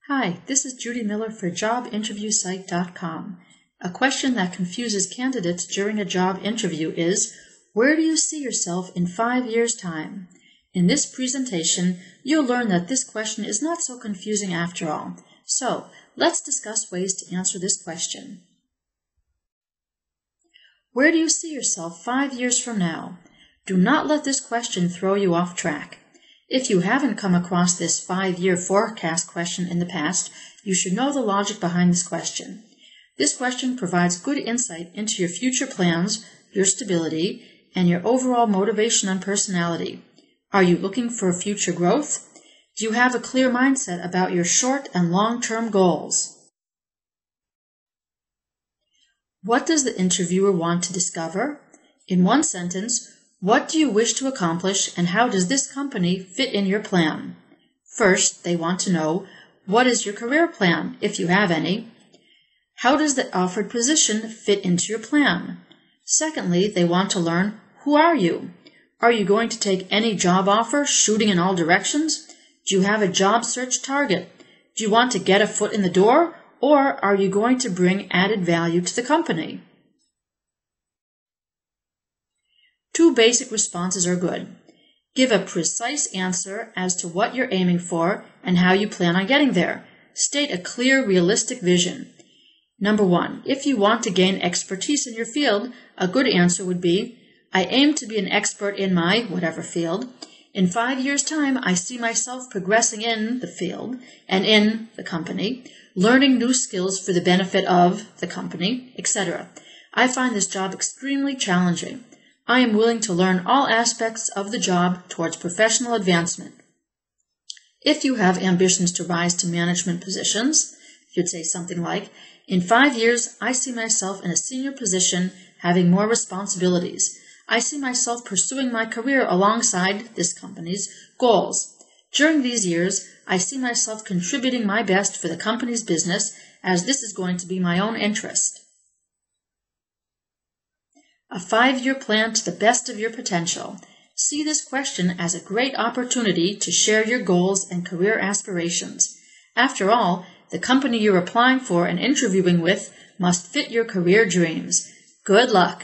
Hi, this is Judy Miller for JobInterviewSite.com. A question that confuses candidates during a job interview is, where do you see yourself in 5 years' time? In this presentation, you'll learn that this question is not so confusing after all. So, let's discuss ways to answer this question. Where do you see yourself 5 years from now? Do not let this question throw you off track. If you haven't come across this 5-year forecast question in the past, you should know the logic behind this question. This question provides good insight into your future plans, your stability, and your overall motivation and personality. Are you looking for future growth? Do you have a clear mindset about your short and long-term goals? What does the interviewer want to discover? In one sentence, what do you wish to accomplish and how does this company fit in your plan? First, they want to know, what is your career plan, if you have any? How does the offered position fit into your plan? Secondly, they want to learn, who are you? Are you going to take any job offer shooting in all directions? Do you have a job search target? Do you want to get a foot in the door? Or are you going to bring added value to the company? Two basic responses are good. Give a precise answer as to what you're aiming for and how you plan on getting there. State a clear, realistic vision. Number 1, if you want to gain expertise in your field, a good answer would be, I aim to be an expert in my whatever field. In 5 years' time, I see myself progressing in the field and in the company, learning new skills for the benefit of the company, etc. I find this job extremely challenging. I am willing to learn all aspects of the job towards professional advancement. If you have ambitions to rise to management positions, you'd say something like, in 5 years, I see myself in a senior position having more responsibilities. I see myself pursuing my career alongside this company's goals. During these years, I see myself contributing my best for the company's business as this is going to be my own interest. A 5-year plan to the best of your potential. See this question as a great opportunity to share your goals and career aspirations. After all, the company you're applying for and interviewing with must fit your career dreams. Good luck!